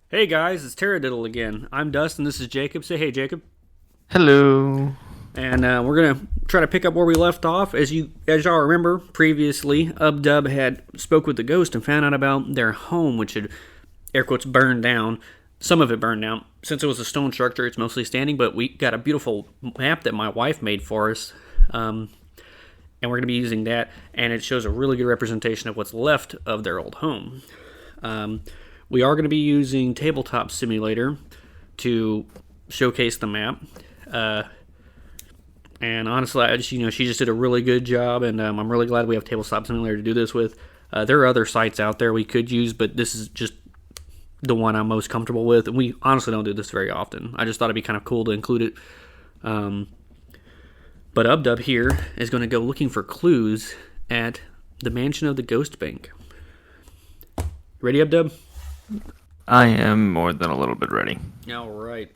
Hey guys, it's Terradiddle again. I'm Dustin. This is Jacob. Say hey, Jacob. Hello. And we're gonna try to pick up where we left off. As y'all remember, previously, Ubdub had spoke with the ghost and found out about their home, which had air quotes burned down. Some of it burned down. Since it was a stone structure, it's mostly standing. But we got a beautiful map that my wife made for us, and we're gonna be using that. And it shows a really good representation of what's left of their old home. Um, we are going to be using Tabletop Simulator to showcase the map. Uh, and honestly, she just did a really good job, and I'm really glad we have Tabletop Simulator to do this with. There are other sites out there we could use, but this is just the one I'm most comfortable with. And we honestly don't do this very often. I just thought it'd be kind of cool to include it. Um, but Ubdub here is going to go looking for clues at the mansion of the Ghost Bank. Ready, Ubdub? I am more than a little bit ready. All right.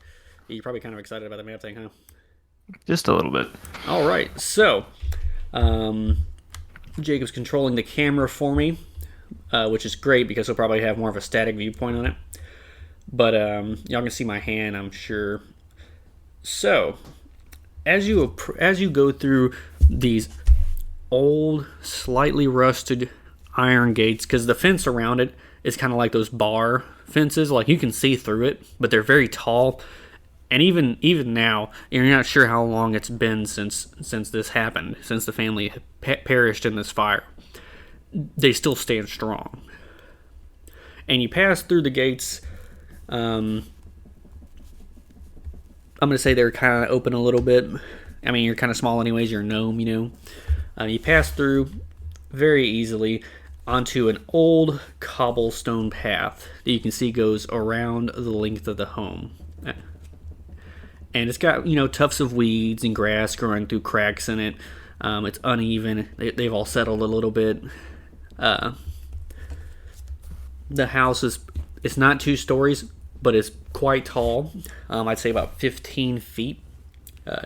You're probably kind of excited about the map thing, huh? Just a little bit. All right. So, um, Jacob's controlling the camera for me, which is great because he'll probably have more of a static viewpoint on it. But y'all can see my hand, I'm sure. So, as you go through these old, slightly rusted iron gates, because the fence around it is kind of like those bar fences, like you can see through it, but they're very tall. And even now, you're not sure how long it's been since this happened, since the family perished in this fire. They still stand strong. And you pass through the gates. I'm gonna say they're kind of open a little bit. I mean, you're kind of small anyways. You're a gnome, you know. You pass through very easily onto an old cobblestone path that you can see goes around the length of the home. And it's got tufts of weeds and grass growing through cracks in it. It's uneven. They've all settled a little bit. Uh, the house is it's not 2 stories, but it's quite tall. I'd say about 15 feet.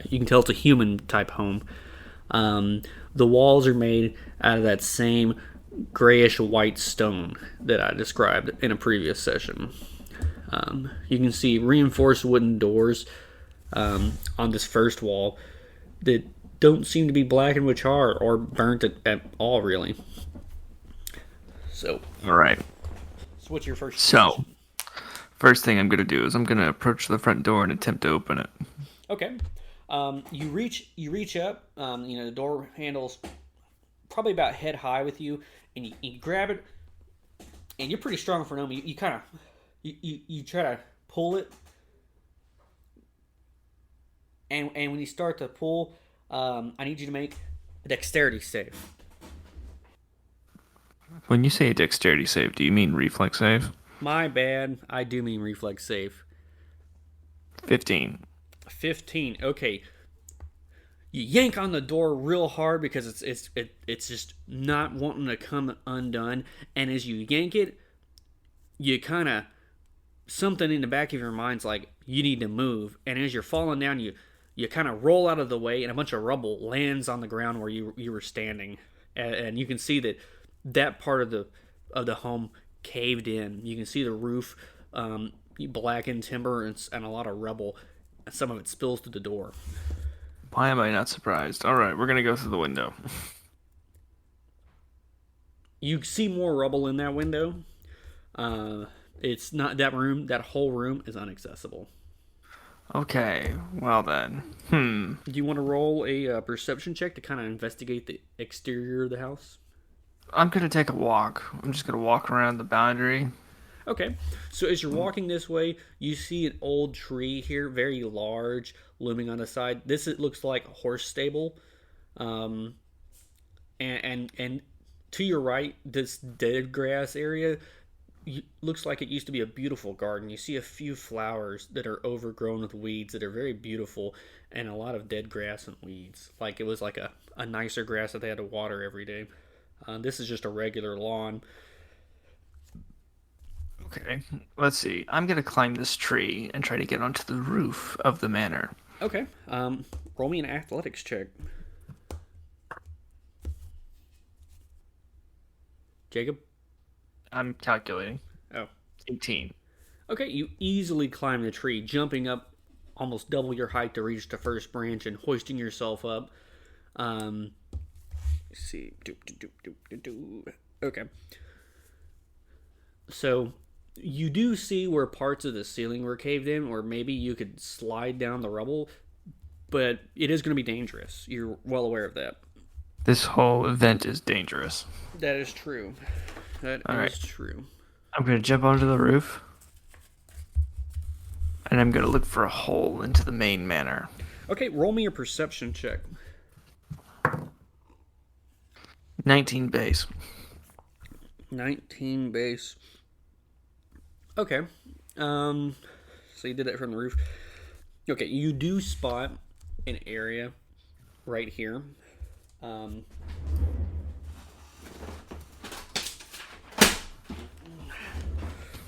You can tell it's a human type home. The walls are made out of that same grayish white stone that I described in a previous session. You can see reinforced wooden doors on this first wall that don't seem to be blackened with char or burnt at all, really. So, All right. so what's your first So, suggestion? first thing I'm going to do is I'm going to approach the front door and attempt to open it. Okay. You reach up. The door handle's probably about head high with you, and you grab it, and you're pretty strong for an gnome. You kind of you try to pull it, and when you start to pull, I need you to make a dexterity save. When you say a dexterity save, do you mean reflex save? My bad. I do mean reflex save. 15. 15. Okay. You yank on the door real hard because it's just not wanting to come undone, and as you yank it, you kind of something in the back of your mind's like you need to move, and as you're falling down, you kind of roll out of the way, and a bunch of rubble lands on the ground where you were standing, and you can see that part of the home caved in. You can see the roof, blackened timber, and a lot of rubble. Some of it spills through the door. Why am I not surprised? All right, we're going to go through the window. You see more rubble in that window. Uh, it's not that room. That whole room is inaccessible. Okay, well then. Hmm. Do you want to roll a perception check to kind of investigate the exterior of the house? I'm going to take a walk. I'm just going to walk around the boundary. Okay. So as you're walking this way, you see an old tree here, very large, looming on the side. This it looks like a horse stable. Um, and to your right, this dead grass area looks like it used to be a beautiful garden. You see a few flowers that are overgrown with weeds that are very beautiful, and a lot of dead grass and weeds. Like it was like a nicer grass that they had to water every day. This is just a regular lawn. Okay, let's see. I'm going to climb this tree and try to get onto the roof of the manor. Okay. Roll me an athletics check, Jacob. I'm calculating. Oh, 18. Okay, you easily climb the tree, jumping up almost double your height to reach the first branch and hoisting yourself up. Let's see. Okay. So you do see where parts of the ceiling were caved in, or maybe you could slide down the rubble, but it is going to be dangerous. You're well aware of that. This whole event is dangerous. That is true. That All right. is true. I'm going to jump onto the roof. And I'm going to look for a hole into the main manor. Okay, roll me a perception check. 19 base. 19 base. Okay. So you did that from the roof. Okay, you do spot an area right here.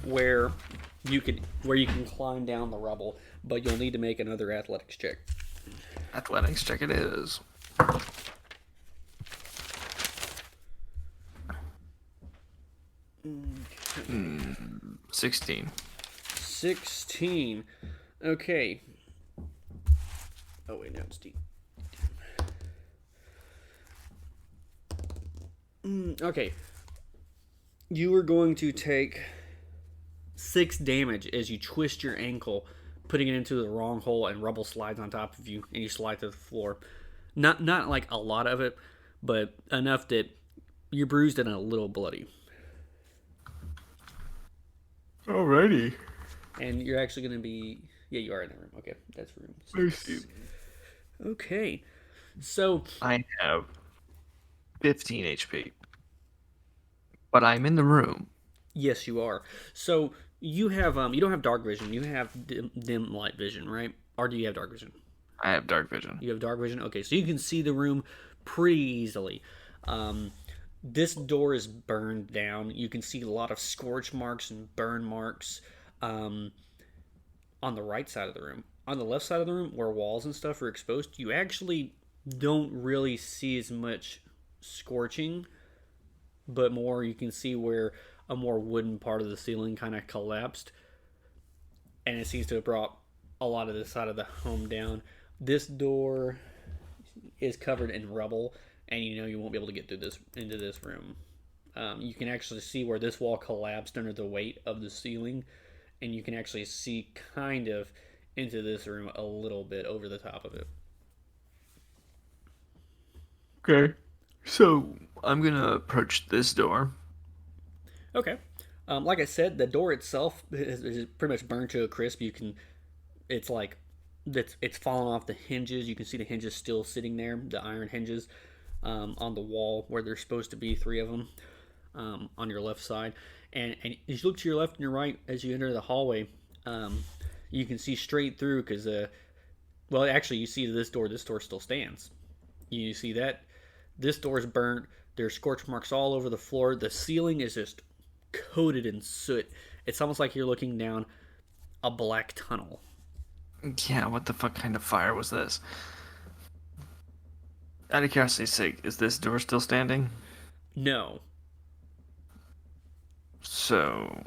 Where you can climb down the rubble, but you'll need to make another athletics check. Athletics check it is. 16. 16. Okay. Oh wait, no, it's deep. Okay. You are going to take 6 damage as you twist your ankle, putting it into the wrong hole, and rubble slides on top of you, and you slide to the floor. Not like a lot of it, but enough that you're bruised and a little bloody. Alrighty. And you're actually going to be... Yeah, you are in the room. Okay, that's room 6. Okay. So... I have 15 HP. But I'm in the room. Yes, you are. So you have you don't have dark vision. You have dim light vision, right? Or do you have dark vision? I have dark vision. You have dark vision. Okay, so you can see the room pretty easily. This door is burned down. You can see a lot of scorch marks and burn marks on the right side of the room. On the left side of the room, where walls and stuff are exposed, you actually don't really see as much scorching, but more you can see where a more wooden part of the ceiling kind of collapsed, and it seems to have brought a lot of this side of the home down. This door is covered in rubble, and you know you won't be able to get through this into this room. You can actually see where this wall collapsed under the weight of the ceiling, and you can actually see kind of into this room a little bit over the top of it. Okay. So I'm gonna approach this door. Okay. Like I said, the door itself is pretty much burned to a crisp. It's like, it's fallen off the hinges. You can see the hinges still sitting there, the iron hinges, on the wall where there's supposed to be 3 of them, on your left side. And as you look to your left and your right as you enter the hallway, you can see straight through because, well, actually, you see this door still stands. You see that this door is burnt. There's scorch marks all over the floor. The ceiling is just coated in soot. It's almost like you're looking down a black tunnel. Yeah, what the fuck kind of fire was this? Out of curiosity's sake, is this door still standing? No. So,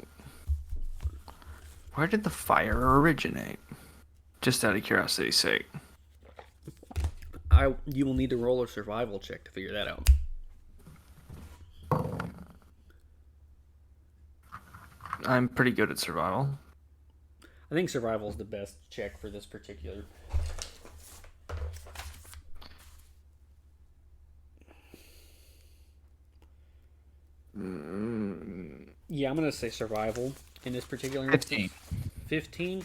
where did the fire originate? Just out of curiosity's sake. You will need to roll a survival check to figure that out. I'm pretty good at survival. I think survival is the best check for this particular. Yeah, I'm gonna say survival in this particular 15. instance. 15.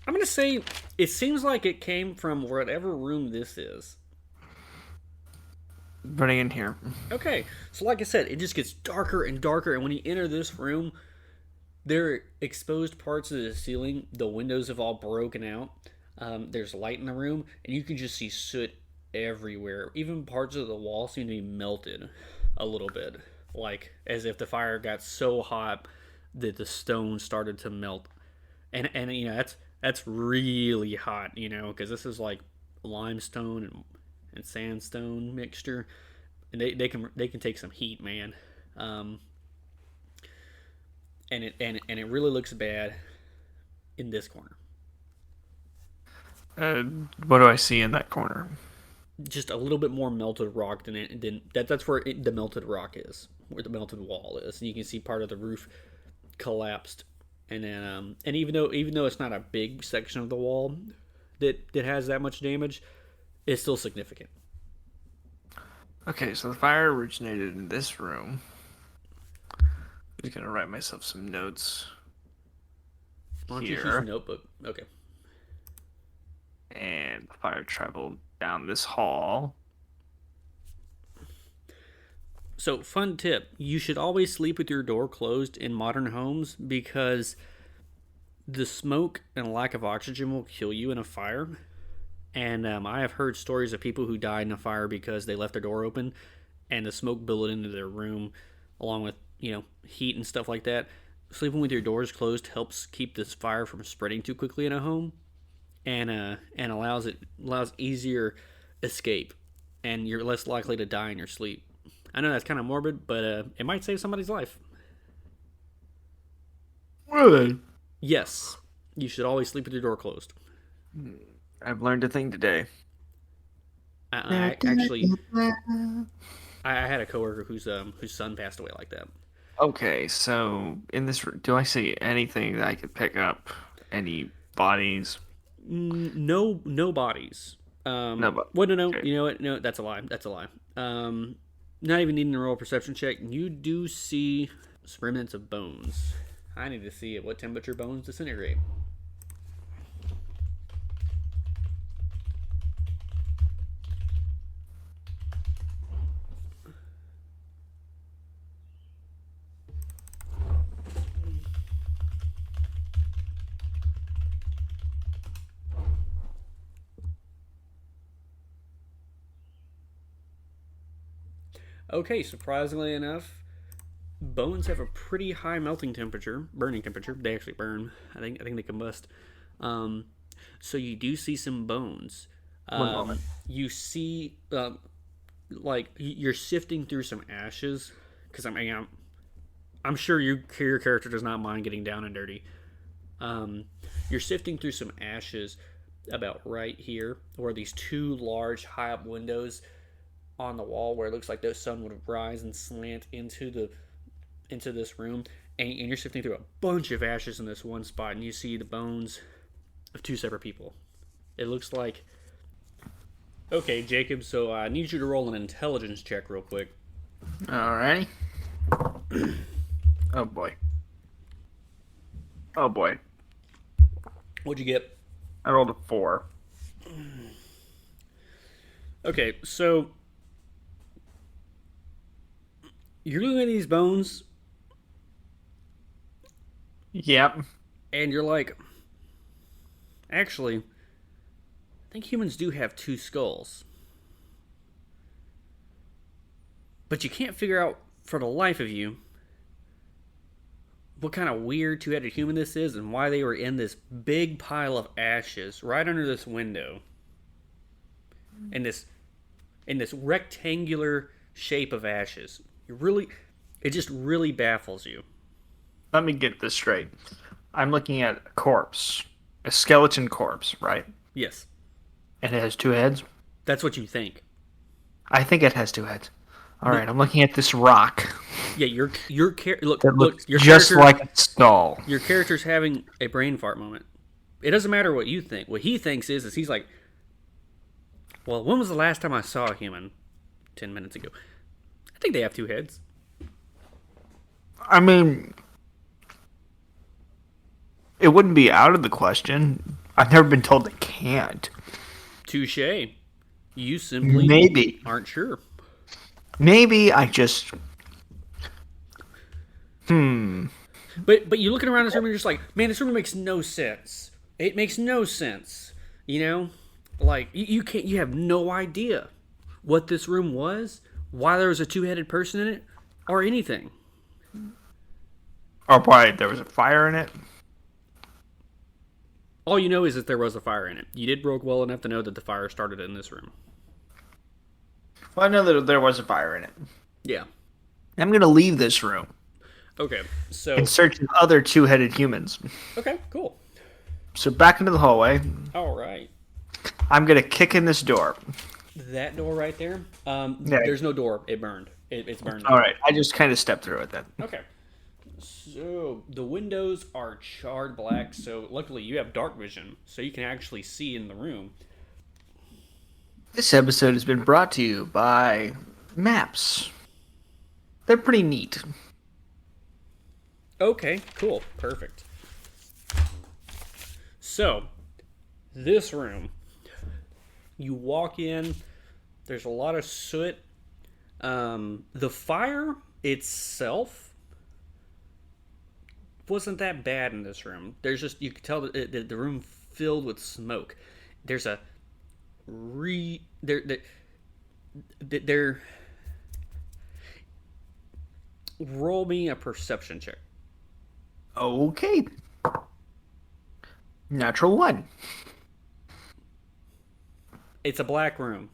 I'm gonna say it seems like it came from whatever room this is. Running in here. Okay, so like I said, it just gets darker and darker, and when you enter this room, there are exposed parts of the ceiling. The windows have all broken out. There's light in the room, and you can just see soot everywhere. Even parts of the wall seem to be melted a little bit, like as if the fire got so hot that the stone started to melt. And you know That's really hot, because this is like limestone and sandstone mixture, and they can take some heat, man. Um, and it really looks bad in this corner. Uh, what do I see in that corner? Just a little bit more melted rock than that's where the melted rock is, where the melted wall is, and you can see part of the roof collapsed. And then and even though it's not a big section of the wall that has that much damage, it's still significant. Okay, so the fire originated in this room. I'm just gonna write myself some notes Why don't you use your here. notebook? Okay. And the fire traveled down this hall. So, fun tip: you should always sleep with your door closed in modern homes because the smoke and lack of oxygen will kill you in a fire. And I have heard stories of people who died in a fire because they left their door open and the smoke billowed into their room, along with heat and stuff like that. Sleeping with your doors closed helps keep this fire from spreading too quickly in a home, and allows easier escape, and you're less likely to die in your sleep. I know that's kind of morbid, but it might save somebody's life. Really? Yes, you should always sleep with your door closed. I've learned a thing today. I actually I had a coworker whose son passed away like that. Okay, so in this, do I see anything that I could pick up? Any bodies? No, no bodies. No, but Well, no. okay. You know what? No, that's a lie. That's a lie. Not even needing a roll perception check. You do see some remnants of bones. I need to see at what temperature bones disintegrate. Okay, surprisingly enough, bones have a pretty high burning temperature. They actually burn. I think they combust. Um, so you do see some bones. One moment. You see, like you're sifting through some ashes because I'm sure your character does not mind getting down and dirty. Um, you're sifting through some ashes about right here, where these two large high up windows on the wall, where it looks like the sun would rise and slant into this room, and you're sifting through a bunch of ashes in this one spot, and you see the bones of two separate people. It looks like okay, Jacob. So I need you to roll an intelligence check real quick. Alrighty. Oh boy. Oh boy. What'd you get? I rolled a 4. Okay, so you're looking at these bones, Yep. and you're like, actually, I think humans do have two skulls. But you can't figure out for the life of you what kind of weird two-headed human this is and why they were in this big pile of ashes right under this window in this rectangular shape of ashes. It just really baffles you. Let me get this straight. I'm looking at a corpse, a skeleton corpse, right? Yes, And it has 2 heads. that's what you think. I think it has 2 heads. All No, right, I'm looking at this rock yeah, that look looks just like a skull. your character's having a brain fart moment. It doesn't matter what you think. What he thinks is he's like, well, when was the last time I saw a human? 10 minutes ago. I think they have two heads. I mean, it wouldn't be out of the question. I've never been told they can't. Touche. You simply Maybe. aren't sure. Maybe I just. But you looking around this room and you're just like, man, this room makes no sense. It makes no sense. Like you can't. You have no idea what this room was, why there was a two-headed person in it, or anything. Oh, boy, there was a fire in it. All you know is that there was a fire in it. You did roll well enough to know that the fire started in this room. Well, I know that there was a fire in it. Yeah. I'm gonna leave this room Okay. in So. search of other two-headed humans. Okay. Cool. So back into the hallway. All right. I'm gonna kick in this door. That door right there. Yeah. There's no door. It burned. It's burned. All right. I just kind of stepped through it then. Okay. So the windows are charred black. So luckily you have dark vision, so you can actually see in the room. This episode has been brought to you by maps. They're pretty neat. Okay. Cool. Perfect. So this room, you walk in. There's a lot of soot. The fire itself wasn't that bad in this room. There's just, you could tell that the room filled with smoke. There's a there. Roll me a perception check. Okay. Natural 1. It's a black room.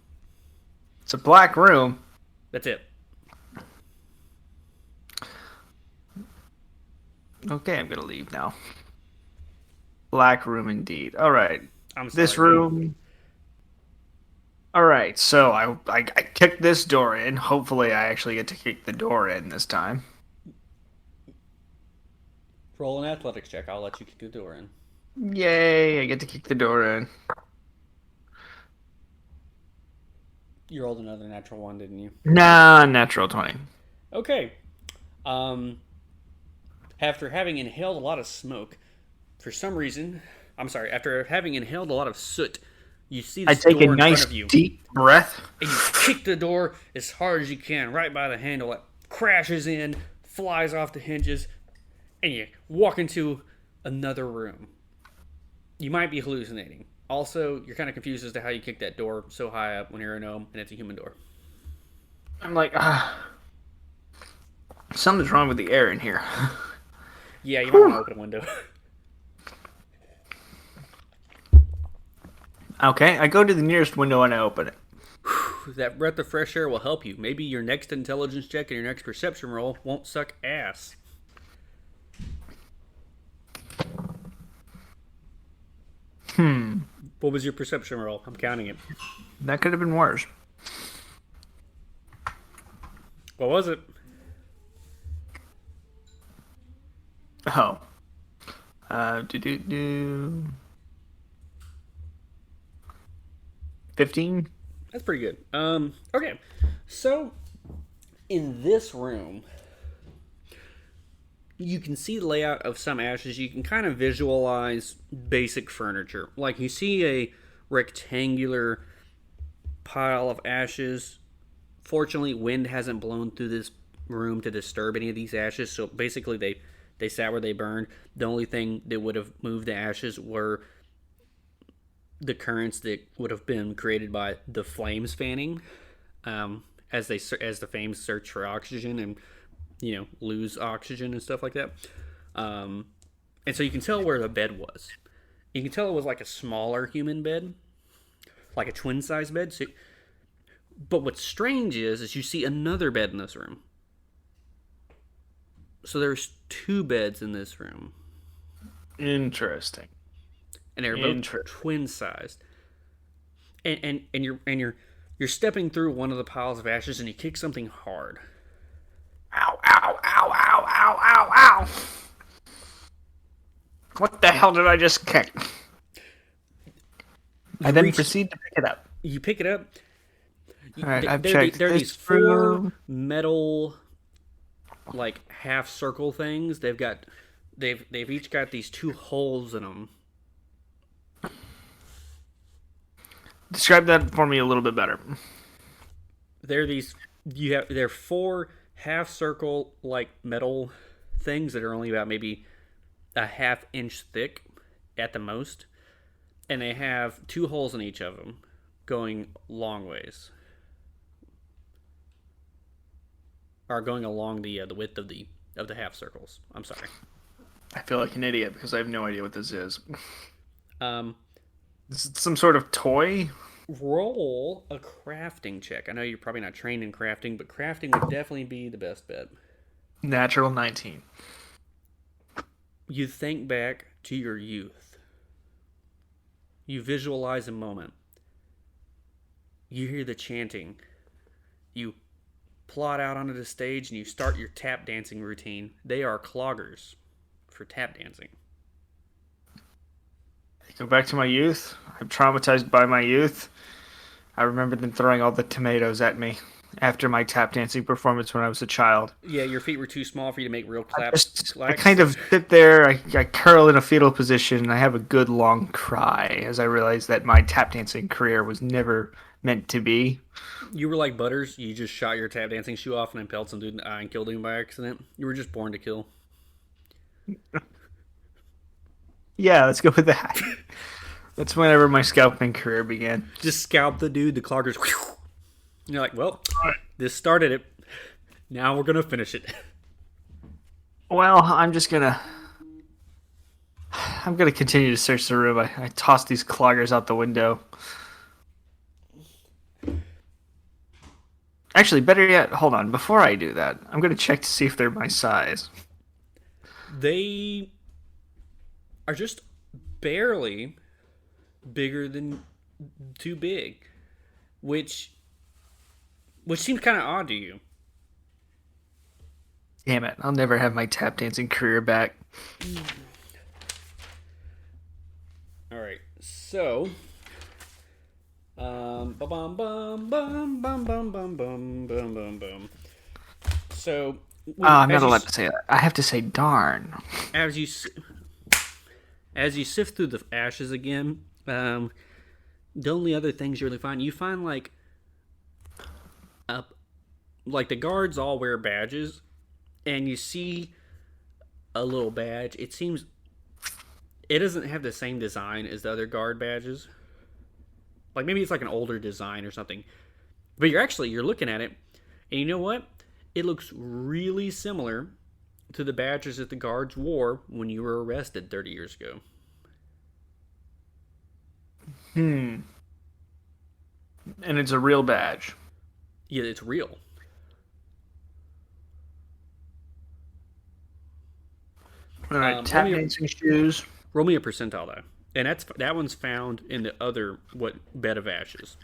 It's a black room. That's it. Okay, I'm gonna leave now. Black room indeed. All right. I'm sorry. This room. All right. So I kicked this door in. Hopefully, I actually get to kick the door in this time. Roll an athletics check. I'll let you kick the door in. Yay! I get to kick the door in. You rolled another natural one, didn't you? Nah, natural 20. Okay. After having inhaled a lot of smoke, for some reason, after having inhaled a lot of soot, you see I this take a door in nice front of you, deep breath. and you kick the door as hard as you can, right by the handle. It crashes in, flies off the hinges, and you walk into another room. You might be hallucinating. Also, you're kind of confused as to how you kick that door so high up when you're a gnome and it's a human door. I'm like, something's wrong with the air in here. Yeah, you might want to open a window. Okay, I go to the nearest window and I open it. That breath of fresh air will help you. Maybe your next intelligence check and your next perception roll won't suck ass. What was your perception roll? I'm counting it. That could have been worse. What was it? Oh. 15? That's pretty good. Okay. So, in this room, you can see the layout of some ashes. You can kind of visualize basic furniture. Like, you see a rectangular pile of ashes. Fortunately, wind hasn't blown through this room to disturb any of these ashes. So, basically, they sat where they burned. The only thing that would have moved the ashes were the currents that would have been created by the flames fanning, as the flames search for oxygen and lose oxygen and stuff like that. And so you can tell where the bed was. You can tell it was like a smaller human bed, like a twin size bed. But what's strange is you see another bed in this room. So there's 2 beds in this room. Interesting. And they're both twin sized. And you're stepping through one of the piles of ashes and you kick something hard. Ow, ow, ow, ow, ow, ow, ow. What the hell did I just kick? I then proceed to pick it up. You pick it up. All right, I've checked. There are these 4 metal, like half circle things. They've each got these 2 holes in them. Describe that for me a little bit better. They're 4 half circle like metal things that are only about maybe a ½ inch thick at the most, and they have 2 holes in each of them, going long ways, or going along the width of the half circles. I'm sorry. I feel like an idiot because I have no idea what this is. Um, Is it some sort of toy? roll a crafting check. I know you're probably not trained in crafting, but crafting would definitely be the best bet. Natural 19. You think back to your youth. You visualize a moment. You hear the chanting. You plot out onto the stage and you start your tap dancing routine. They are cloggers for tap dancing. I go back to my youth. I'm traumatized by my youth. I remember them throwing all the tomatoes at me after my tap dancing performance when I was a child. Yeah, your feet were too small for you to make real I clacks. kind of sit there, I curl in a fetal position, and I have a good long cry as I realize that my tap dancing career was never meant to be. You were like Butters. You just shot your tap dancing shoe off and impaled some dude in the eye and killed him by accident. You were just born to kill. Yeah, let's go with that. That's whenever my scalping career began. Just scalp the dude. The cloggers. And you're like, well, this started it. Now we're gonna finish it. Well, I'm gonna continue to search the room. I toss these cloggers out the window. Actually, better yet, hold on. Before I do that, I'm gonna check to see if they're my size. They are just barely bigger than too big, which seems kind of odd to you. Damn it! I'll never have my tap dancing career back. All right, so bum bum bum bum bum bum bum bum bum bum. So I'm not allowed to say that. I have to say darn. as you as you sift through the ashes again, the only other things you really find, you find up like the guards all wear badges, and you see a little badge. It seems it doesn't have the same design as the other guard badges. Like maybe it's like an older design or something. But you're looking at it, and you know what? It looks really similar to the badges that the guards wore when you were arrested 30 years ago. And it's a real badge. Yeah, it's real. All right, tap dancing shoes. Roll me a percentile though, and that one's found in the other bed of ashes.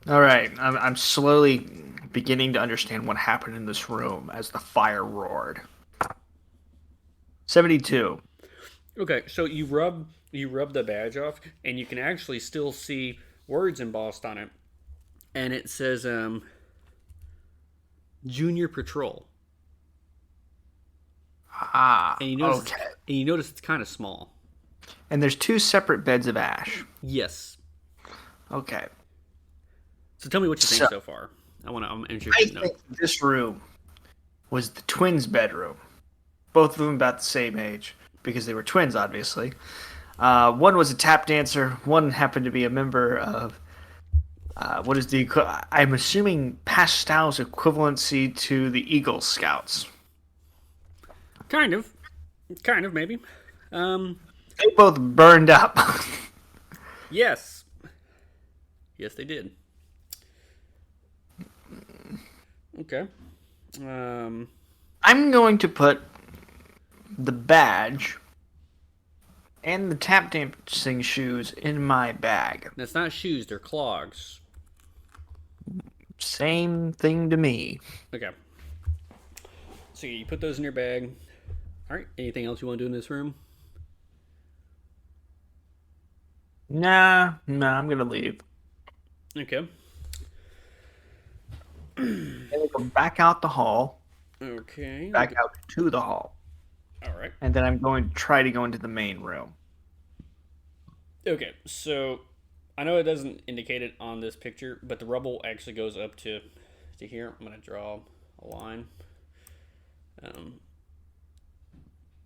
All right, I'm slowly beginning to understand what happened in this room as the fire roared. 72. Okay, so you rub the badge off, and you can actually still see words embossed on it, and it says Junior Patrol. And you notice it's kind of small. And there's two separate beds of ash. Yes. Okay. So tell me what you think so far. I'm interested to know. I think this room was the twins' bedroom. Both of them about the same age, because they were twins, obviously. One was a tap dancer. One happened to be a member of what is I'm assuming Pastow's equivalency to the Eagle Scouts. Kind of, maybe. They both burned up. Yes, they did. Okay. I'm going to put the badge and the tap dancing shoes in my bag. That's not shoes; they're clogs. Same thing to me. Okay. So you put those in your bag. All right. Anything else you want to do in this room? Nah, I'm gonna leave. Okay. And we go back out the hall. Okay. Back out to the hall. All right. And then I'm going to try to go into the main room. Okay. So I know it doesn't indicate it on this picture, but the rubble actually goes up to here. I'm gonna draw a line.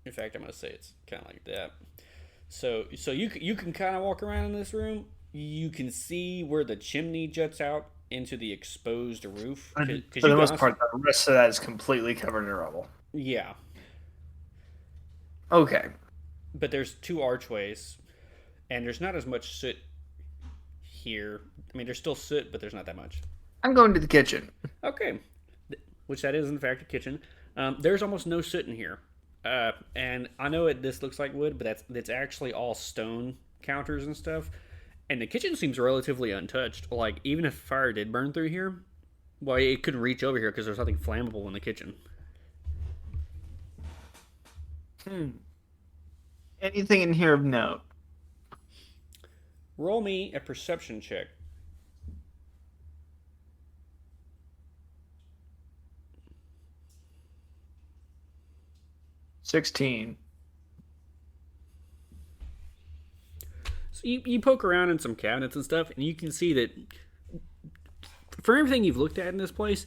In fact, I'm gonna say it's kind of like that. So you can kind of walk around in this room. You can see where the chimney juts out into the exposed roof. For the most part, the rest of that is completely covered in rubble. Yeah. Okay. But there's two archways, and there's not as much soot here. I mean, there's still soot, but there's not that much. I'm going to the kitchen. Okay, which that is in fact a kitchen. There's almost no soot in here, and I know this looks like wood, but that's actually all stone counters and stuff. And the kitchen seems relatively untouched. Like even if fire did burn through here, well, it couldn't reach over here because there's nothing flammable in the kitchen. Anything in here of note? Roll me a perception check. 16. So you poke around in some cabinets and stuff, and you can see that for everything you've looked at in this place,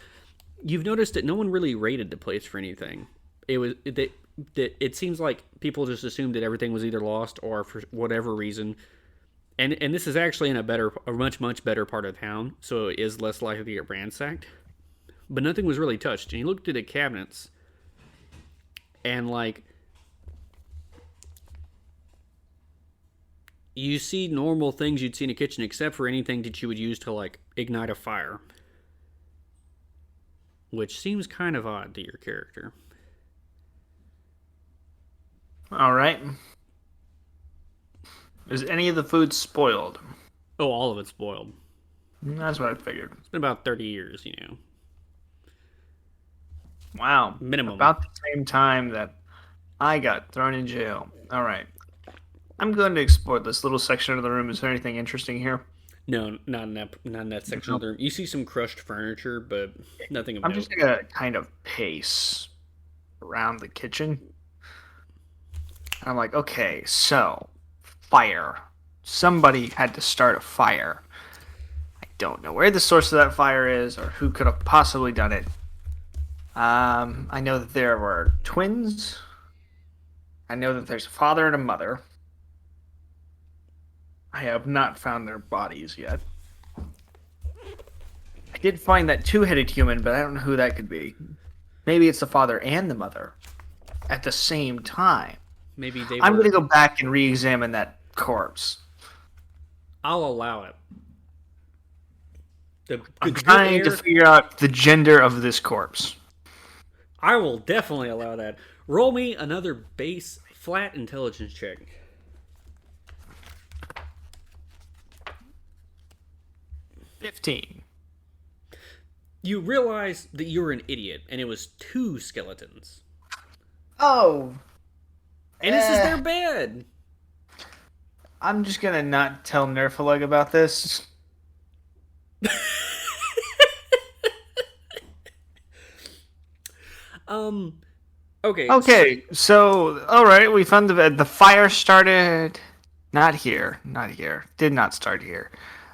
you've noticed that no one really rated the place for anything. It seems like people just assumed that everything was either lost or for whatever reason. And this is actually in a much better part of town, so it is less likely to get ransacked. But nothing was really touched. And you looked at the cabinets, and like you see normal things you'd see in a kitchen, except for anything that you would use to like ignite a fire, which seems kind of odd to your character. All right. Is any of the food spoiled? Oh, all of it's boiled. That's what I figured. It's been about 30 years, you know. Wow. Minimum. About the same time that I got thrown in jail. All right. I'm going to explore this little section of the room. Is there anything interesting here? No, not in that section of the room. You see some crushed furniture, but nothing of I'm note. just going to kind of pace around the kitchen. I'm like, okay, so fire. Somebody had to start a fire. I don't know where the source of that fire is or who could have possibly done it. I know that there were twins. I know that there's a father and a mother. I have not found their bodies yet. I did find that two-headed human, but I don't know who that could be. Maybe it's the father and the mother at the same time. Maybe they I'm were... going to go back and re-examine that corpse. I'll allow it. I'm trying to figure out the gender of this corpse. I will definitely allow that. Roll me another base flat intelligence check. 15. You realize that you were an idiot, and it was two skeletons. Oh. And this is their bed. I'm just going to not tell Nerfaleg about this. Okay. Okay, so, alright, we found the bed. The fire started... Not here. Did not start here.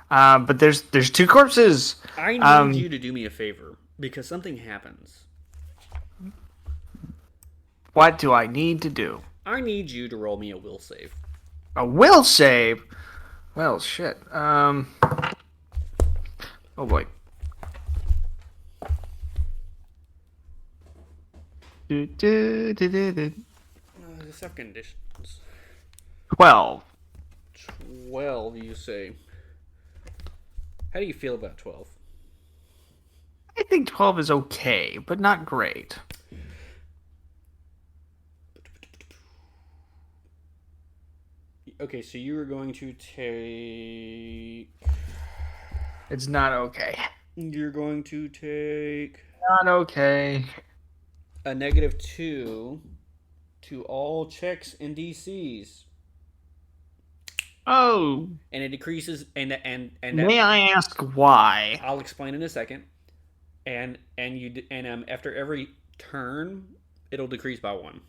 But there's two corpses. I need you to do me a favor, because something happens. What do I need to do? I need you to roll me a will save. A will save? Well, shit. Oh boy. The second conditions. 12. 12, you say. How do you feel about 12? I think 12 is okay, but not great. Okay, so you are going to take... It's not okay. You're going to take... Not okay. a -2 to all checks and DCs. Oh. And it decreases... and May I ask why? I'll explain in a second. And after every turn, it'll decrease by 1.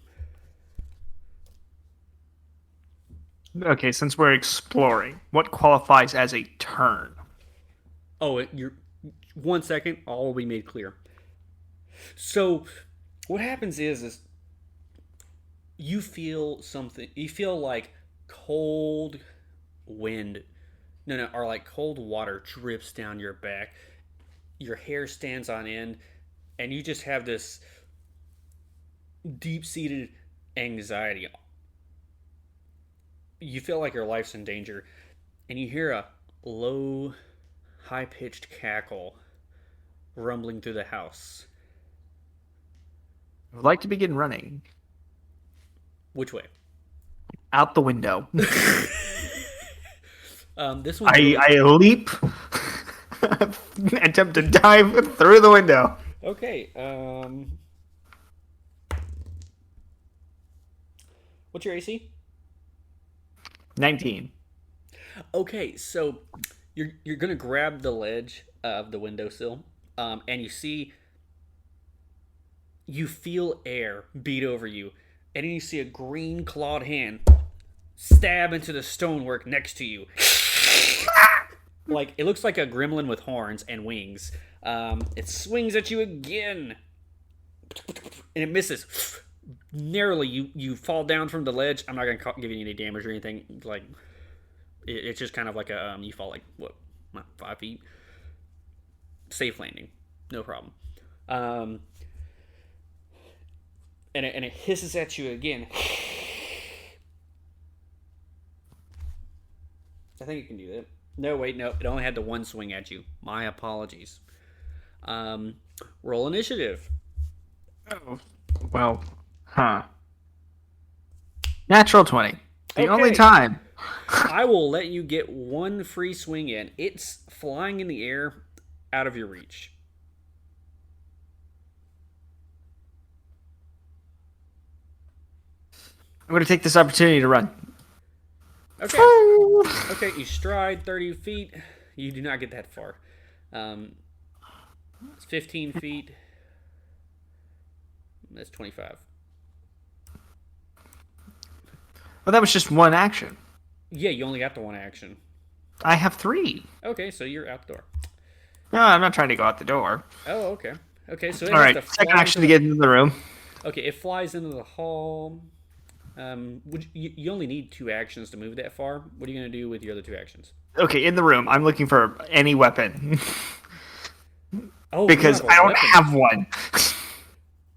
Okay, since we're exploring, what qualifies as a turn? Oh, you're 1 second. All will be made clear. So, what happens is you feel something. You feel like cold wind. Or like cold water drips down your back. Your hair stands on end, and you just have this deep-seated anxiety. you feel like your life's in danger, and you hear a low, high-pitched cackle rumbling through the house. I would like to begin running. Which way? Out the window. This one's really... I leap, attempt to dive through the window. Okay. What's your AC? 19. Okay, so you're gonna grab the ledge of the windowsill, and you feel air beat over you, and then you see a green clawed hand stab into the stonework next to you. Like, it looks like a gremlin with horns and wings. It swings at you again, and it misses. Narrowly, you fall down from the ledge. I'm not gonna give you any damage or anything. Like, it's just kind of like a you fall like what, 5 feet. Safe landing, no problem. And it hisses at you again. I think it can do that. No, wait, no. It only had the one swing at you. My apologies. Roll initiative. Oh, well, huh. Natural 20. The Okay. only time. I will let you get one free swing in. It's flying in the air out of your reach. I'm going to take this opportunity to run. Okay. Okay, you stride 30 feet. You do not get that far. It's 15 feet. That's 25. Well, that was just one action. Yeah, you only got the one action. I have 3. Okay, so you're out the door. No, I'm not trying to go out the door. Oh, okay. Okay, so it All has right, to second fly action to get into the room. Okay, it flies into the hall. You only need 2 actions to move that far. What are you going to do with your other 2 actions? Okay, in the room. I'm looking for any weapon. Oh, because I don't have one.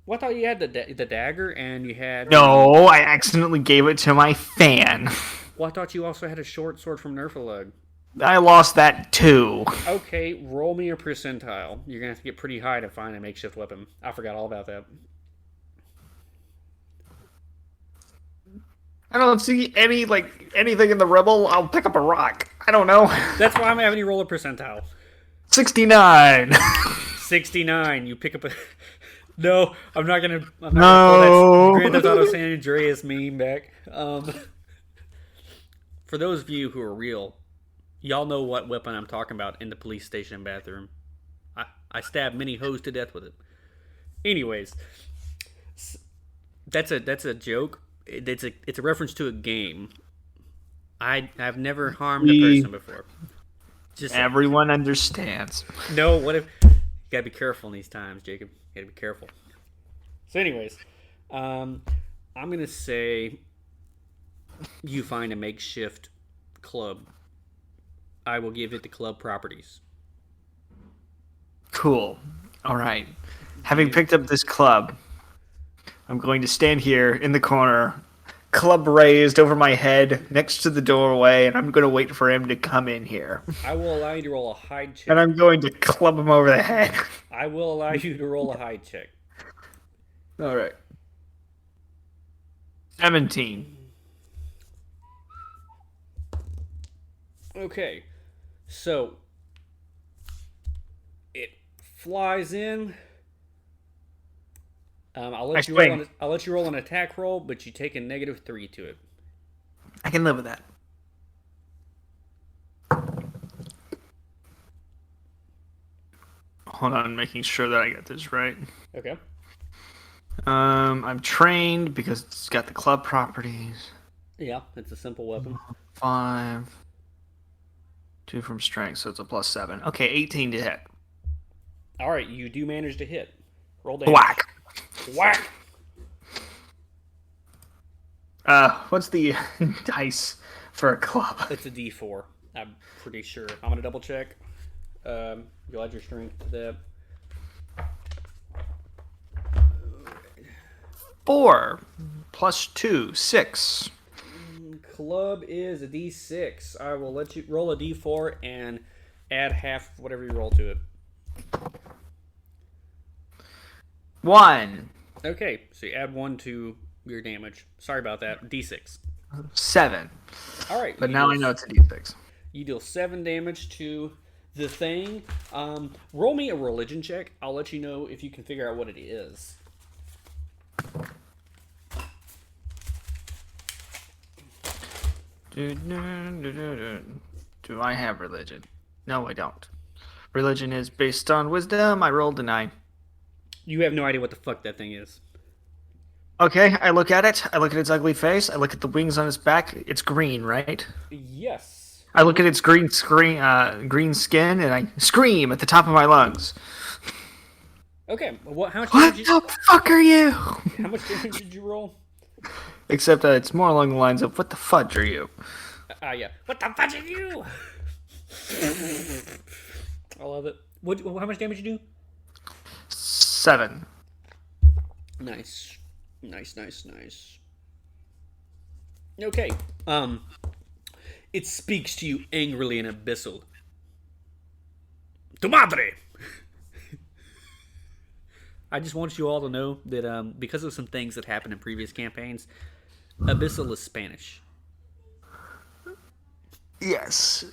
Well, I thought you had the dagger and you had... No, I accidentally gave it to my fan. Well, I thought you also had a short sword from Nerfalug. I lost that too. Okay, roll me a percentile. You're going to have to get pretty high to find a makeshift weapon. I forgot all about that. I don't see anything in the rubble. I'll pick up a rock. I don't know. That's why I'm having you roll a percentile. 69. 69. You pick up a... No, I'm not gonna pull No. that Grand Theft Auto San Andreas meme back. For those of you who are real, y'all know what weapon I'm talking about in the police station bathroom. I stabbed many hoes to death with it. Anyways, that's a joke. It's a reference to a game. I've never harmed a person before. Just Everyone understands. No, what if... You gotta be careful in these times, Jacob. You gotta be careful. So anyways, I'm gonna say you find a makeshift club. I will give it the club properties. Cool. All right. Having picked up this club, I'm going to stand here in the corner, club raised over my head next to the doorway, and I'm going to wait for him to come in here. I will allow you to roll a hide check. And I'm going to club him over the head. I will allow you to roll a hide check. All right. 17. Okay. So it flies in. I'll let you roll an attack roll, but you take a -3 to it. I can live with that. Hold on, making sure that I get this right. Okay. I'm trained because it's got the club properties. Yeah, it's a simple weapon. 5. 2 from strength, so it's a +7. Okay, 18 to hit. All right, you do manage to hit. Roll damage. Whack. Whack. What's the dice for a club? It's a D4. I'm pretty sure. I'm gonna double check. You'll add your strength to that. 4 + 2, 6. club is a D6. I will let you roll a D4 and add half whatever you roll to it. 1. Okay, so you add 1 to your damage. Sorry about that. D6. 7. All right. But now I know it's a D6. You deal 7 damage to the thing. Roll me a religion check. I'll let you know if you can figure out what it is. Do I have religion? No, I don't. Religion is based on wisdom. I rolled a 9. You have no idea what the fuck that thing is. Okay, I look at it. I look at its ugly face. I look at the wings on its back. It's green, right? Yes. I look at its green skin, and I scream at the top of my lungs. Okay. How much What damage? the fuck are you? How much damage did you roll? Except it's more along the lines of, what the fudge are you? Yeah. What the fudge are you? I love it. How much damage did you do? 7. Nice. Okay. It speaks to you angrily in abyssal. Tu madre! I just want you all to know that because of some things that happened in previous campaigns, abyssal is Spanish. Yes.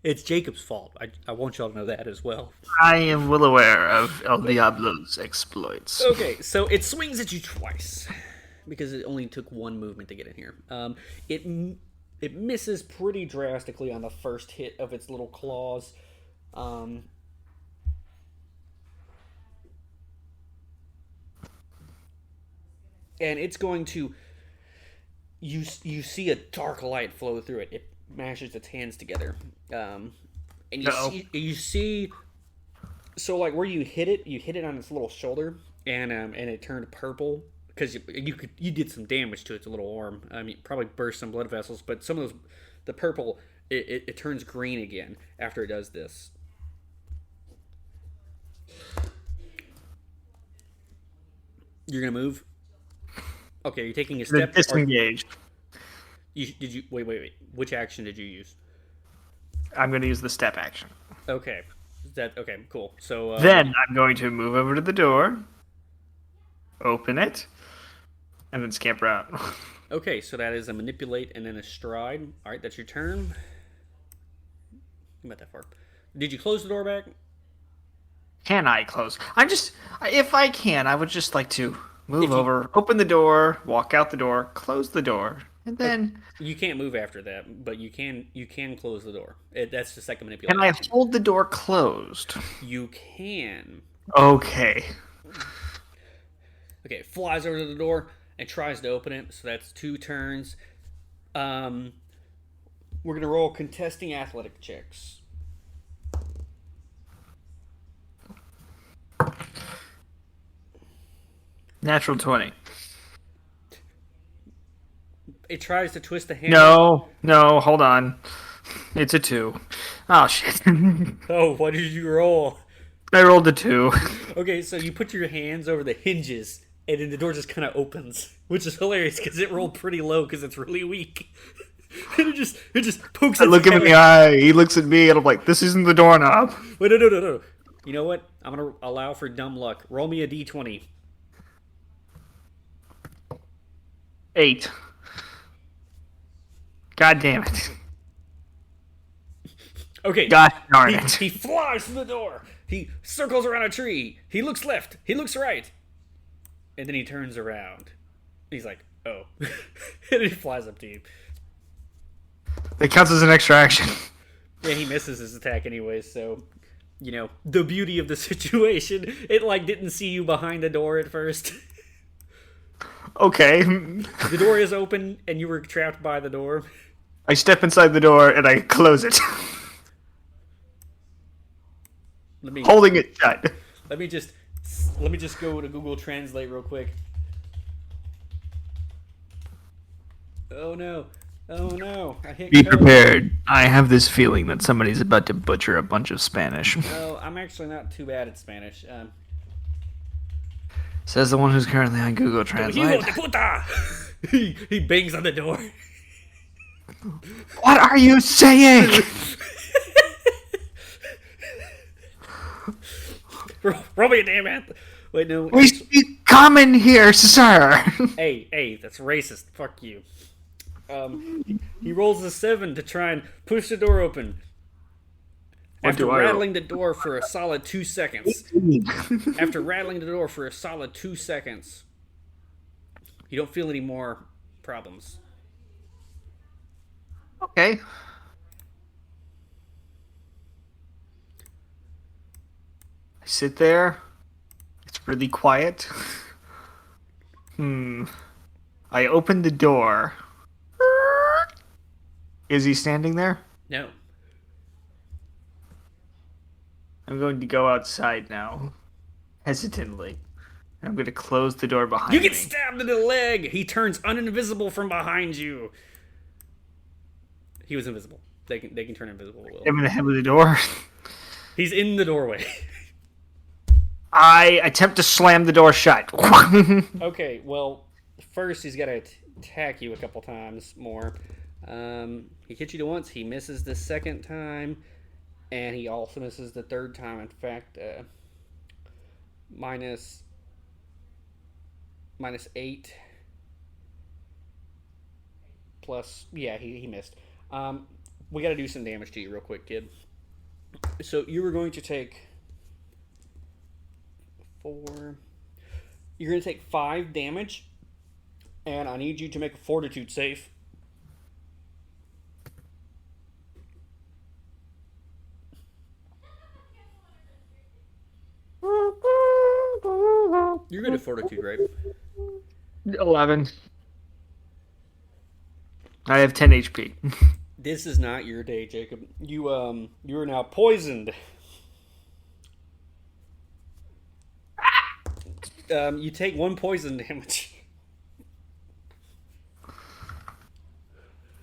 It's Jacob's fault. I want y'all to know that as well. I am well aware of El Diablo's exploits. Okay, so it swings at you twice because it only took 1 movement to get in here. It misses pretty drastically on the first hit of its little claws. And it's going to... You see a dark light flow through it. It mashes its hands together. And you see... So, like, where you hit it on its little shoulder, and it turned purple, because you did some damage to its little arm. I mean, probably burst some blood vessels, but some of the purple, it turns green again after it does this. You're gonna move? Okay, you're taking a step. Disengaged. Wait. Which action did you use? I'm going to use the step action. Okay. Okay, cool. So then I'm going to move over to the door, open it, and then scamper out. Okay, so that is a manipulate and then a stride. All right, that's your turn. Not that far. Did you close the door back? Can I close? If I can, I would just like to move over, open the door, walk out the door, close the door, and then... You can't move after that, but you can close the door. That's the second manipulation. Can I hold the door closed? You can. Okay. Okay, flies over to the door and tries to open it, so that's 2 turns. We're going to roll contesting athletic checks. Natural 20. It tries to twist the handle. No, hold on. It's a 2. Oh, shit. Oh, what did you roll? I rolled a 2. Okay, so you put your hands over the hinges, and then the door just kind of opens, which is hilarious because it rolled pretty low because it's really weak. And it just pokes. I look him in the eye. He looks at me, and I'm like, "This isn't the doorknob." Wait, no. You know what? I'm gonna allow for dumb luck. Roll me a d20. 8. God damn it. Okay. God darn it. He flies to the door. He circles around a tree. He looks left. He looks right. And then he turns around. He's like, oh. And he flies up to you. It counts as an extra action. Yeah, he misses his attack anyway, so, you know, the beauty of the situation, it, like, didn't see you behind the door at first. Okay. The door is open, and you were trapped by the door. I step inside the door, and I close it. Holding it shut. Let me just go to Google Translate real quick. Oh no. I hit Be code. prepared. I have this feeling that somebody's about to butcher a bunch of Spanish. No, I'm actually not too bad at Spanish. Says the one who's currently on Google Translate. Hijo de puta! He bangs on the door. What are you saying? Roll me a damn anthem. Wait, no. We speak common here, sir. Hey, that's racist. Fuck you. He rolls a 7 to try and push the door open. After rattling the door for a solid 2 seconds. After rattling the door for a solid 2 seconds, you don't feel any more problems. Okay. I sit there. It's really quiet. I open the door. Is he standing there? No. I'm going to go outside now. Hesitantly. I'm going to close the door behind You me. get stabbed in the leg! He turns uninvisible from behind you. He was invisible. They can turn invisible. I'm in the head of the door. He's in the doorway. I attempt to slam the door shut. Okay, well, first he's got to attack you a couple times more. He hits you once. He misses the second time, and he also misses the third time. In fact, minus 8 plus. Yeah, he missed. We got to do some damage to you real quick, kid. So you were going to take 4. You're going to take 5 damage, and I need you to make a fortitude save. You're good at fortitude, right? 11. I have 10 HP. This is not your day, Jacob. You are now poisoned. You take 1 poison damage.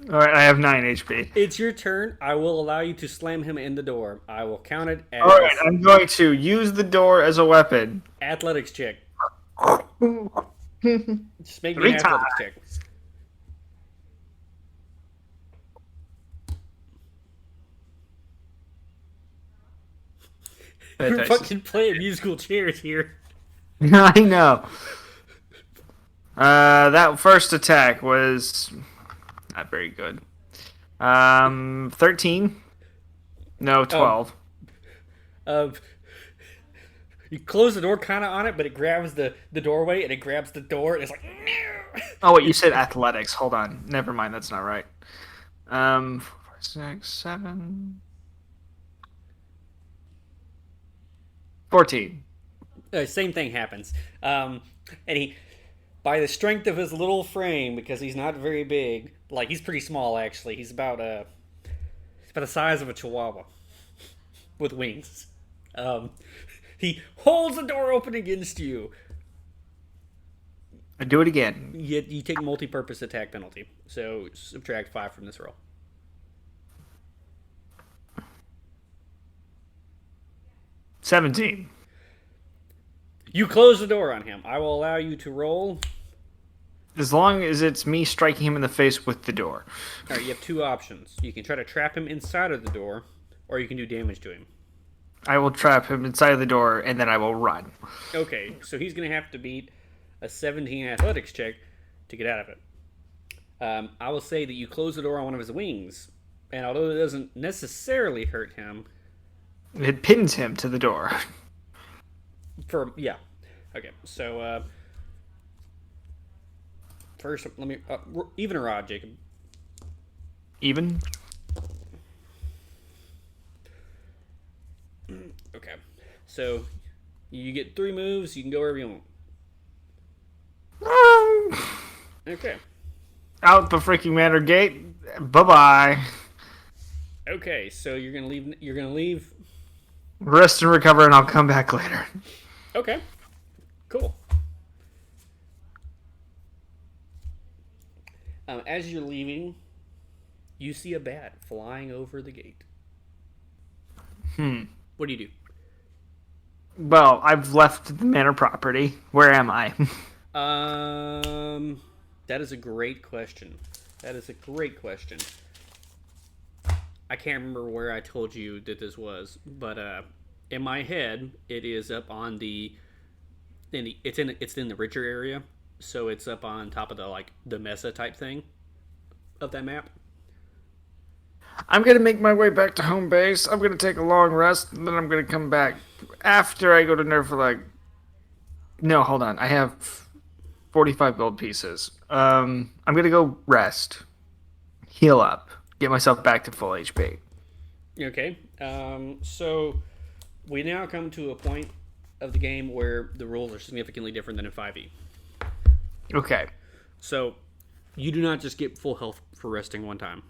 Alright, I have 9 HP. It's your turn. I will allow you to slam him in the door. I will count it as Alright, I'm going to use the door as a weapon. athletics check. Just make me an athletics check. We're fucking playing musical chairs here. I know. That first attack was not very good. 13? No, 12. You close the door kind of on it, but it grabs the doorway and it grabs the door and it's like. Oh wait, you said athletics. Hold on. Never mind, that's not right. 4, 6, 7. 14. Same thing happens. And he, by the strength of his little frame, because he's not very big, like he's pretty small actually. He's about the size of a chihuahua with wings. He holds the door open against you. I do it again. You take multi-purpose attack penalty, so subtract 5 from this roll. $17. You close the door on him. I will allow you to roll. As long as it's me striking him in the face with the door. All right, you have 2 options. You can try to trap him inside of the door, or you can do damage to him. I will trap him inside of the door, and then I will run. Okay, so he's going to have to beat a 17 athletics check to get out of it. I will say that you close the door on one of his wings, and although it doesn't necessarily hurt him... It pins him to the door. Yeah. Okay, so... first, let me... even or odd, Jacob? Even? Okay. So, you get 3 moves. You can go wherever you want. Okay. Out the freaking manor gate. Bye-bye. Okay, so you're gonna leave. You're gonna leave. Rest and recover, and I'll come back later. Okay. Cool. As you're leaving, you see a bat flying over the gate. What do you do? Well, I've left the manor property. Where am I? That is a great question. I can't remember where I told you that this was, but in my head, it is up on it's in the richer area, so it's up on top of the like the mesa type thing of that map. I'm gonna make my way back to home base. I'm gonna take a long rest, and then I'm gonna come back after I go to Nerfalag. No, hold on. I have 45 gold pieces. I'm gonna go rest, heal up, get myself back to full HP. Okay, so we now come to a point of the game where the rules are significantly different than in 5e. Okay. So you do not just get full health for resting one time.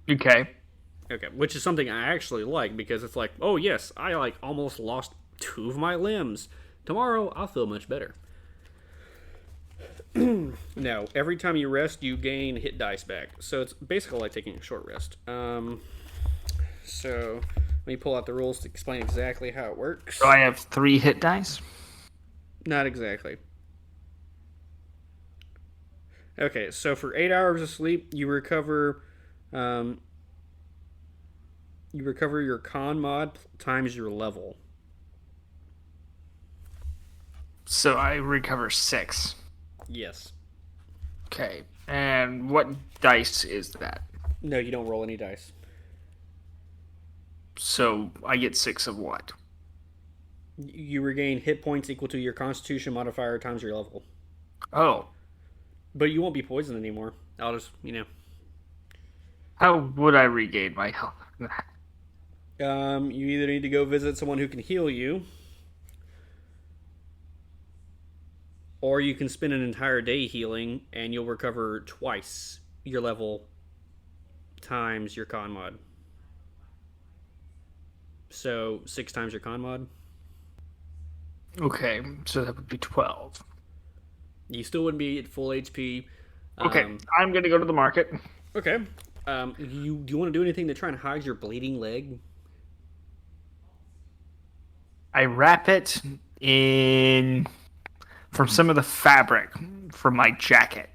Okay. Okay, which is something I actually like because it's like, oh yes, I like almost lost 2 of my limbs. Tomorrow I'll feel much better. Now, every time you rest, you gain hit dice back. So it's basically like taking a short rest. So let me pull out the rules to explain exactly how it works. So I have 3 hit dice. Not exactly. Okay, so for 8 hours of sleep, you recover. You recover your con mod times your level. So I recover 6. Yes. Okay. And what dice is that? No, you don't roll any dice. So I get 6 of what? You regain hit points equal to your Constitution modifier times your level. Oh. But you won't be poisoned anymore. I'll just, How would I regain my health? You either need to go visit someone who can heal you, or you can spend an entire day healing, and you'll recover twice your level times your con mod. So 6 times your con mod. Okay, so that would be 12. You still wouldn't be at full HP. Okay, I'm going to go to the market. Okay. Do you want to do anything to try and hide your bleeding leg? I wrap it in from some of the fabric from my jacket.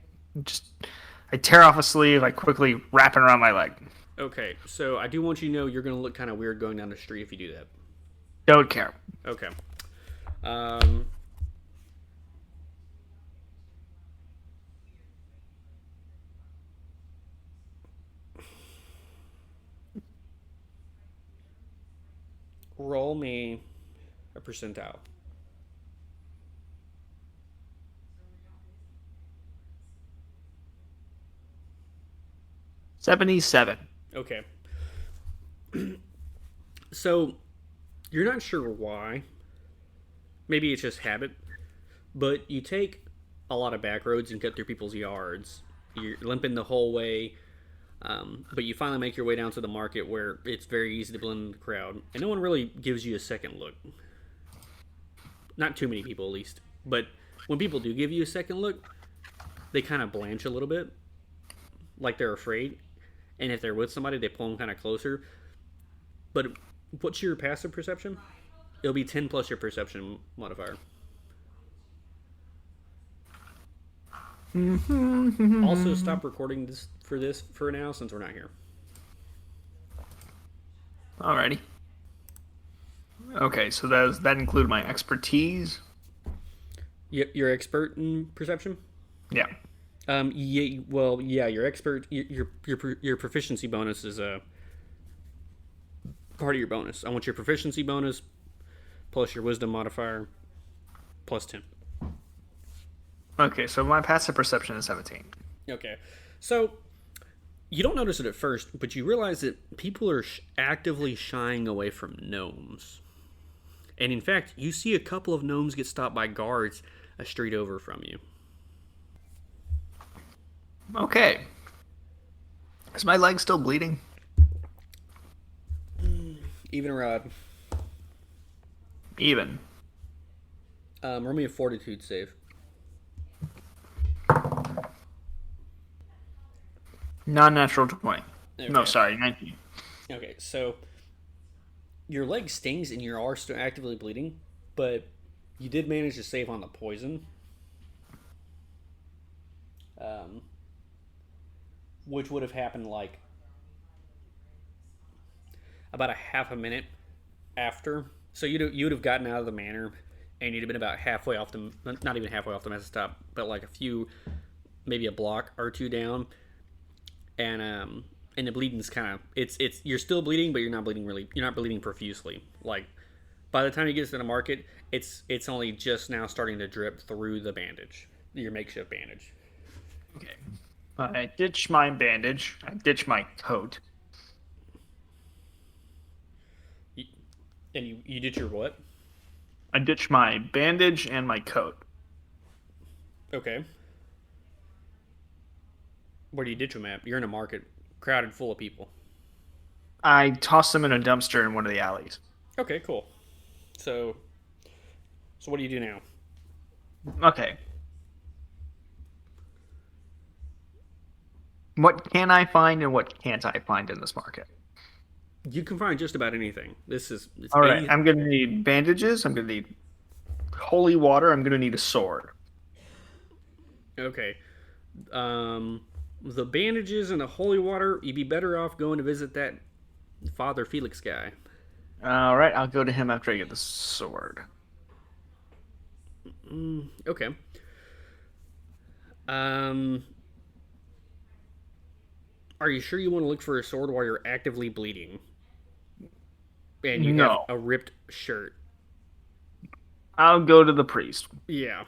I tear off a sleeve, I quickly wrap it around my leg. Okay, so I do want you to know you're going to look kind of weird going down the street if you do that. Don't care. Okay. Roll me a percentile. 77. Okay. So, you're not sure why. Maybe it's just habit. But you take a lot of back roads and cut through people's yards. You're limping the whole way. But you finally make your way down to the market where it's very easy to blend in the crowd. And no one really gives you a second look. Not too many people, at least. But when people do give you a second look, they kind of blanch a little bit. Like they're afraid. And if they're with somebody, they pull them kind of closer. But what's your passive perception? It'll be 10 plus your perception modifier. Also, stop recording this for now since we're not here. Alrighty. Okay, so does that include my expertise? You're expert in perception? Yeah. Yeah, your expert, your proficiency bonus is a part of your bonus. I want your proficiency bonus plus your wisdom modifier plus 10. Okay, so my passive perception is 17. Okay, so you don't notice it at first, but you realize that people are actively shying away from gnomes. And in fact, you see a couple of gnomes get stopped by guards a street over from you. Okay. Is my leg still bleeding? Even rod. Even. Roll me a fortitude save. Non-natural 20. Okay. No, sorry, 19. Okay, so your leg stings and you are still actively bleeding, but you did manage to save on the poison. which would have happened like about a half a minute after. So you'd have gotten out of the manor, and you'd have been about halfway off the, not even halfway off the mess stop, but like a few, maybe a block or two down, and the bleeding's kind of it's you're still bleeding, but you're not bleeding profusely. Like by the time you get to the market, it's only just now starting to drip through the bandage, your makeshift bandage. Okay. I ditch my bandage. I ditch my coat. And you did your what? I ditch my bandage and my coat. Okay. Where do you ditch them at? You're in a market, crowded, full of people. I toss them in a dumpster in one of the alleys. Okay, cool. So what do you do now? Okay. What can I find and what can't I find in this market? You can find just about anything. All right, I'm going to need bandages. I'm going to need holy water. I'm going to need a sword. Okay. The bandages and the holy water, you'd be better off going to visit that Father Felix guy. All right, I'll go to him after I get the sword. Okay. Are you sure you want to look for a sword while you're actively bleeding? And you have a ripped shirt. I'll go to the priest. Yeah.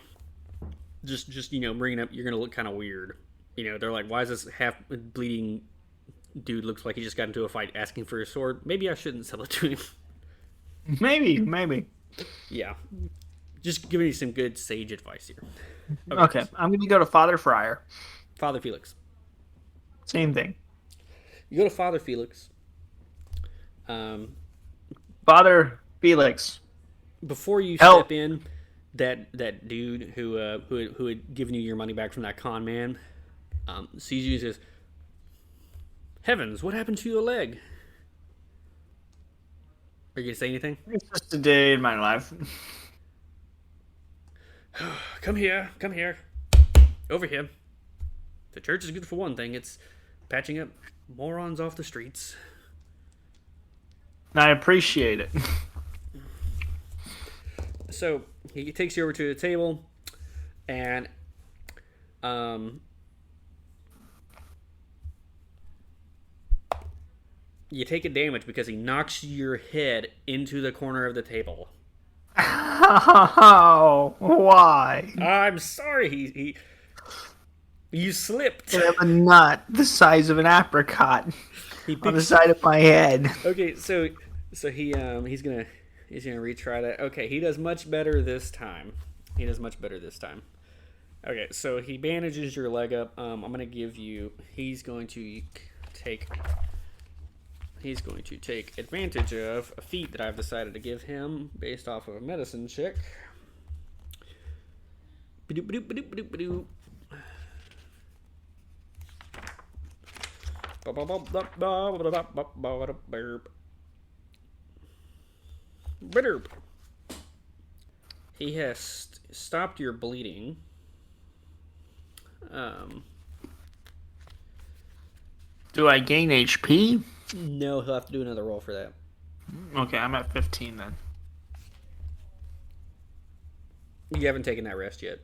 Just bringing up, you're going to look kind of weird. They're like, why is this half bleeding dude looks like he just got into a fight asking for a sword? Maybe I shouldn't sell it to him. Maybe. Yeah. Just giving you some good sage advice here. Okay. I'm going to go to Father Friar. Father Felix. Same thing. You go to Father Felix. Father Felix. Before you step in, that dude who had given you your money back from that con man sees you and says, "Heavens, what happened to your leg?" Are you gonna say anything? It's just a day in my life. Come here, over here. The church is good for one thing. It's patching up morons off the streets. I appreciate it. So he takes you over to the table, and you take a damage because he knocks your head into the corner of the table. Oh, why? I'm sorry. You slipped. I have a nut the size of an apricot on the side of my head. Okay, so he's gonna retry that. Okay, he does much better this time. Okay, so he bandages your leg up. I'm gonna give you. He's going to take advantage of a feat that I've decided to give him based off of a medicine check. He has stopped your bleeding. Do I gain HP? No, he'll have to do another roll for that. Okay, I'm at 15 then. You haven't taken that rest yet.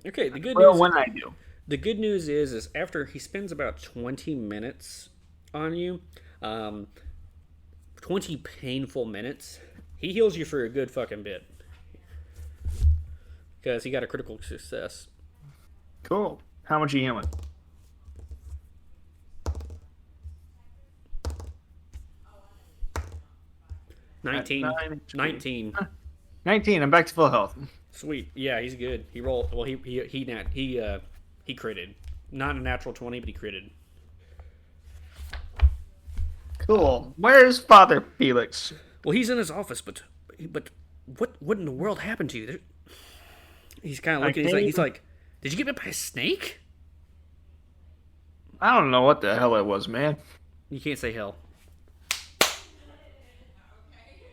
Okay, the good news. When I do. The good news is after he spends about 20 minutes on you, 20 painful minutes, he heals you for a good fucking bit. Because he got a critical success. Cool. How much are you healing? 19. 19. I'm back to full health. Sweet. Yeah, he's good. He rolled. Well, he critted. Not a natural 20, but he critted. Cool. Where's Father Felix? Well, he's in his office, but what in the world happened to you? He's kind of looking. He's like, did you get bit by a snake? I don't know what the hell it was, man. You can't say hell.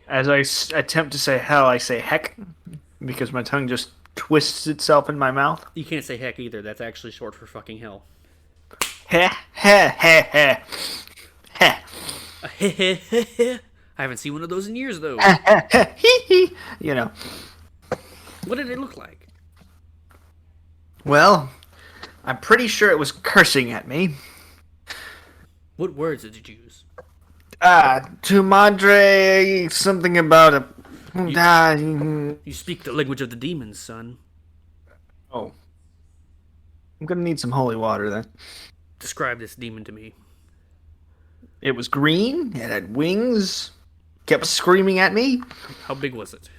As I attempt to say hell, I say heck, because my tongue just twists itself in my mouth. You can't say heck either. That's actually short for fucking hell. Heh, heh, heh, heh. Heh. I haven't seen one of those in years, though. You know. What did it look like? Well, I'm pretty sure it was cursing at me. What words did you use? Tu madre, something about a... You speak the language of the demons, son. Oh. I'm gonna need some holy water then. Describe this demon to me. It was green, it had wings, kept screaming at me. How big was it?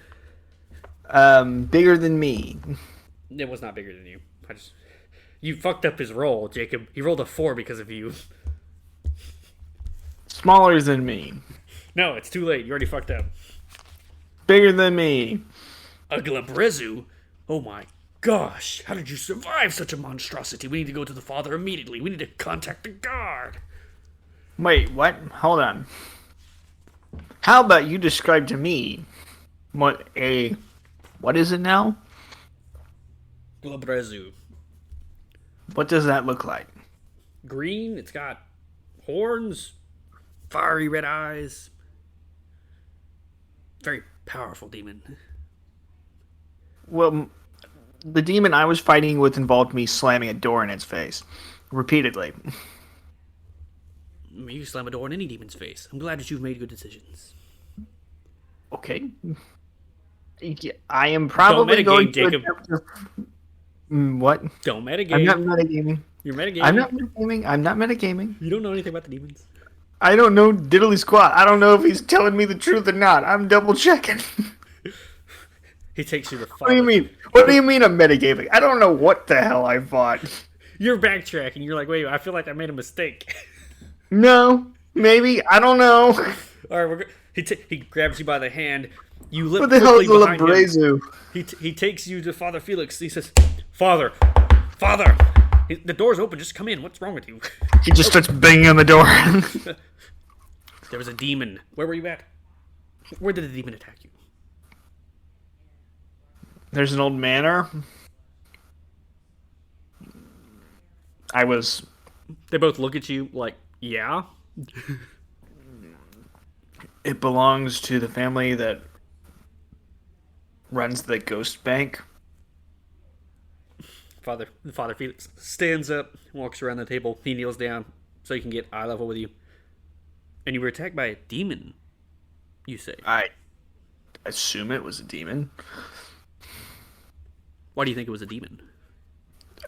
Bigger than me. It was not bigger than you. You fucked up his roll, Jacob. He rolled a 4 because of you. Smaller than me. No, it's too late. You already fucked up. Bigger than me. A Glabrezu? Oh my gosh. How did you survive such a monstrosity? We need to go to the father immediately. We need to contact the guard. Wait, what? Hold on. How about you describe to me what is it now? Glabrezu. What does that look like? Green. It's got horns. Fiery red eyes. Very powerful demon. Well, the demon I was fighting with involved me slamming a door in its face. Repeatedly. You slam a door in any demon's face. I'm glad that you've made good decisions. Okay. I am probably going to attempt to... What? Don't metagame. I'm not metagaming. You're metagaming. I'm not metagaming. You don't know anything about the demons. I don't know diddly squat. I don't know if he's telling me the truth or not. I'm double checking. He takes you to father. What do you mean? What do you mean I'm metagaming? I don't know what the hell I fought. You're backtracking. You're like, wait, I feel like I made a mistake. No, maybe. I don't know. All right, he grabs you by the hand. You lift What the hell is quickly a behind Labrezu? him. He takes you to Father Felix. He says, Father. The door's open. Just come in. What's wrong with you? He just starts banging on the door. There was a demon. Where were you at? Where did the demon attack you? There's an old manor. They both look at you like, yeah? It belongs to the family that runs the ghost bank. Father Felix stands up, walks around the table. He kneels down so he can get eye level with you. And you were attacked by a demon, you say. I assume it was a demon. Why do you think it was a demon?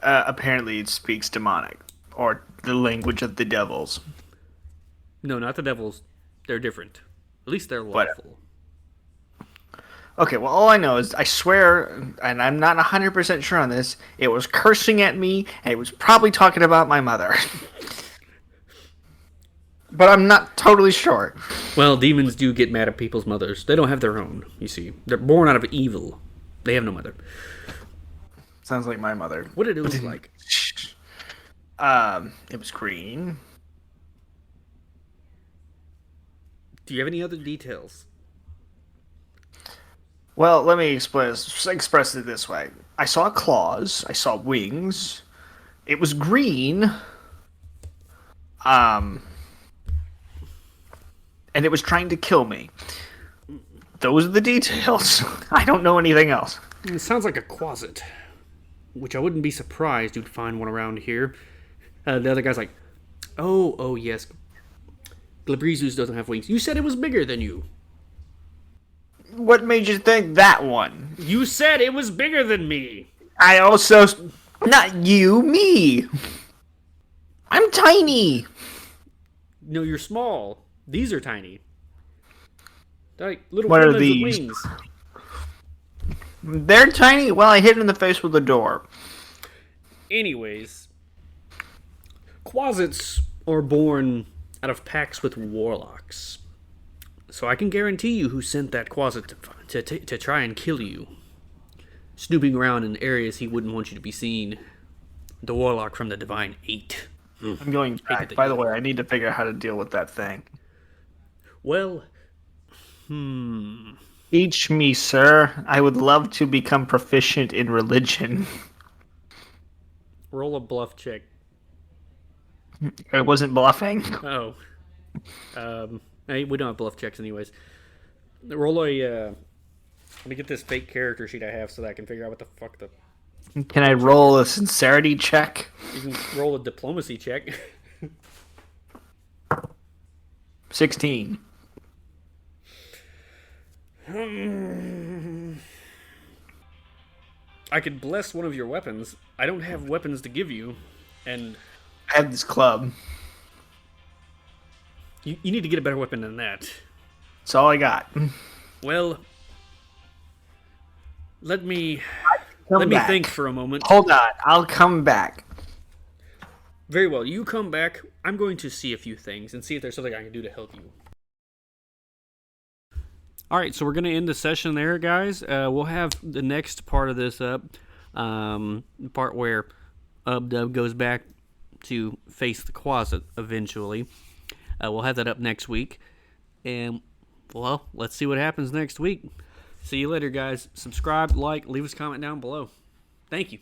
Apparently it speaks demonic. Or the language of the devils. No, not the devils. They're different. At least they're What? lawful. Okay, well, all I know is, I swear, and I'm not 100% sure on this, it was cursing at me, and it was probably talking about my mother. But I'm not totally sure. Well, demons do get mad at people's mothers. They don't have their own, you see. They're born out of evil. They have no mother. Sounds like my mother. What did it look like? It was green. Do you have any other details? Well, let me express it this way. I saw claws. I saw wings. It was green. And it was trying to kill me. Those are the details. I don't know anything else. It sounds like a quasit, which I wouldn't be surprised you'd find one around here. The other guy's like, oh yes. Glabrezus doesn't have wings. You said it was bigger than you. What made you think that one? You said it was bigger than me. I also... Not you, me. I'm tiny. No, you're small. These are tiny. They're like little What are gremlins with these? wings. They're tiny? Well, I hit it in the face with a door. Anyways, quasits are born out of pacts with warlocks. So I can guarantee you who sent that quasit to try and kill you. Snooping around in areas he wouldn't want you to be seen. The warlock from the Divine Eight. I'm going back. By the way, I need to figure out how to deal with that thing. Well, Teach me, sir. I would love to become proficient in religion. Roll a bluff check. I wasn't bluffing. Oh. Hey, we don't have bluff checks anyways. Roll a, let me get this fake character sheet I have so that I can figure out what the fuck the... Can I roll a sincerity check? You can roll a diplomacy check. 16. I could bless one of your weapons. I don't have weapons to give you, and I have this club. you need to get a better weapon than that. That's all I got. Well, let me Come back. think for a moment. Hold on. I'll come back. Very well. You come back. I'm going to see a few things and see if there's something I can do to help you. All right, so we're going to end the session there, guys. We'll have the next part of this up, part where Ubdub goes back to face the closet eventually. We'll have that up next week. And, well, let's see what happens next week. See you later, guys. Subscribe, like, leave us a comment down below. Thank you.